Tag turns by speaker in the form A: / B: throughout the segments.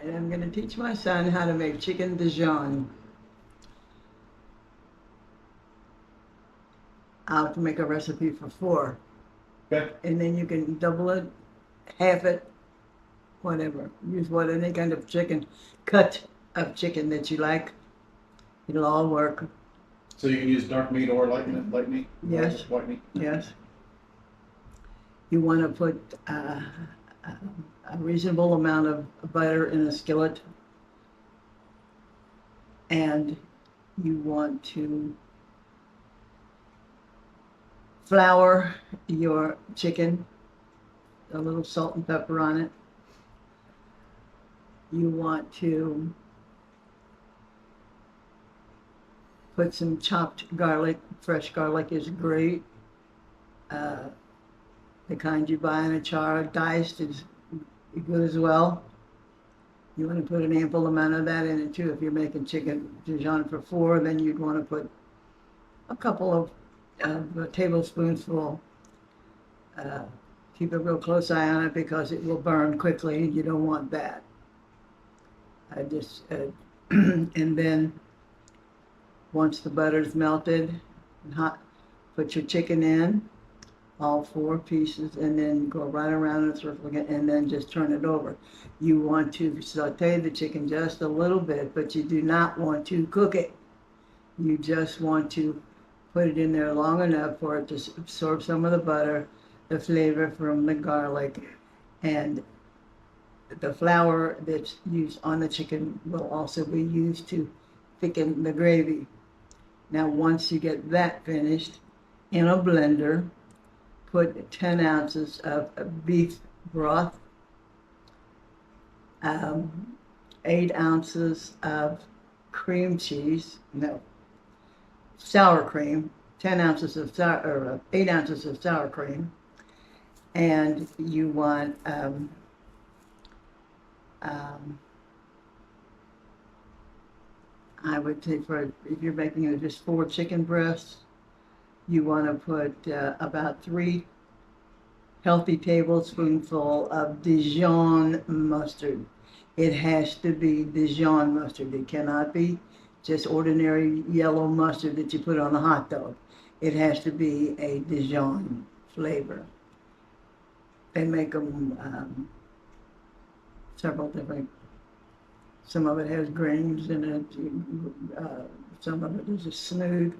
A: and I'm going to teach my son how to make chicken Dijon. I'll have to make a recipe for 4.
B: Okay.
A: And then you can double it, half it, whatever. Use any kind of chicken, cut of chicken that you like. It'll all work.
B: So you can use dark meat or light meat?
A: Yes.
B: Or white meat?
A: Yes. You want to put a reasonable amount of butter in a skillet, and you want to flour your chicken, a little salt and pepper on it. You want to put some chopped garlic. Fresh garlic is great. The kind you buy in a jar, diced, is good as well. You want to put an ample amount of that in it too. If you're making chicken Dijon for 4, then you'd want to put a couple of tablespoons full. Keep a real close eye on it because it will burn quickly. You don't want that. And then once the butter's melted and hot, put your chicken in, all 4 pieces, and then go right around in a circle again, and then just turn it over. You want to saute the chicken just a little bit, but you do not want to cook it. You just want to put it in there long enough for it to absorb some of the butter, the flavor from the garlic, and the flour that's used on the chicken will also be used to thicken the gravy. Now, once you get that finished, in a blender, put 10 ounces of beef broth, 8 ounces of cream cheese, sour cream, 10 ounces of 8 ounces of sour cream, and you want I would say if you're making just 4 chicken breasts, you want to put about 3 healthy tablespoonful of Dijon mustard. It has to be Dijon mustard. It cannot be just ordinary yellow mustard that you put on a hot dog. It has to be a Dijon flavor. They make them several different. Some of it has grains in it. Some of it is just smooth.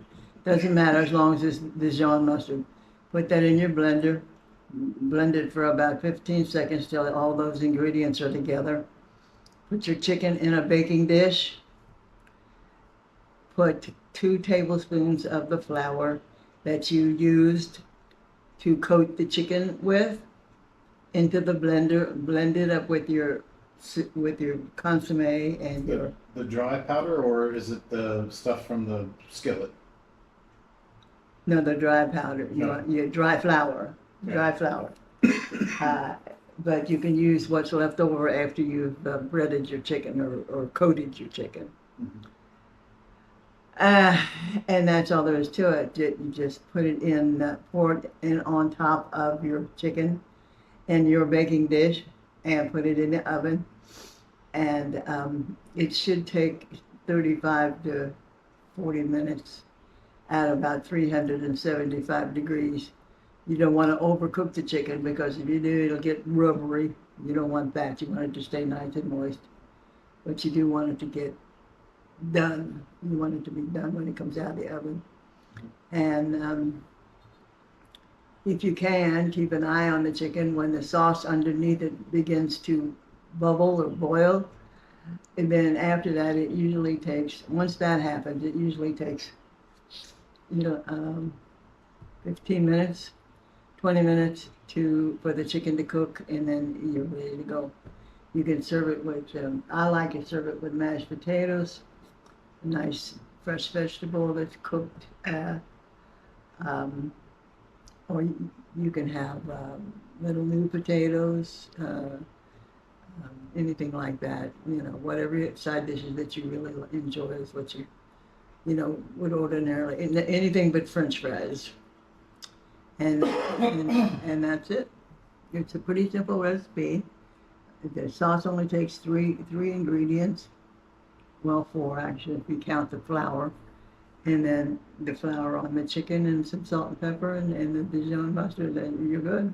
A: Doesn't matter as long as it's Dijon mustard. Put that in your blender. Blend it for about 15 seconds till all those ingredients are together. Put your chicken in a baking dish. Put 2 tablespoons of the flour that you used to coat the chicken with into the blender. Blend it up with your consomme and
B: the dry powder, or is it the stuff from the skillet?
A: No, the dry powder. You want your dry flour. Dry flour. But you can use what's left over after you've breaded your chicken or coated your chicken.
B: Mm-hmm.
A: And that's all there is to it. You just put it in, pour it in on top of your chicken in your baking dish and put it in the oven. And it should take 35 to 40 minutes at about 375 degrees. You don't want to overcook the chicken because if you do, it'll get rubbery. You don't want that. You want it to stay nice and moist. But you do want it to get done. You want it to be done when it comes out of the oven. And if you can, keep an eye on the chicken when the sauce underneath it begins to bubble or boil. And then after that, it usually takes, once that happens, it usually takes 15 minutes, 20 minutes for the chicken to cook, and then you're ready to go. You can serve it with, I like to serve it with mashed potatoes, a nice fresh vegetable that's cooked, or you can have little new potatoes, anything like that. Whatever side dishes that you really enjoy is what you would ordinarily, anything but French fries. And that's it. It's a pretty simple recipe. The sauce only takes three ingredients. Well, four actually, if you count the flour. And then the flour on the chicken and some salt and pepper and the Dijon mustard, and you're good.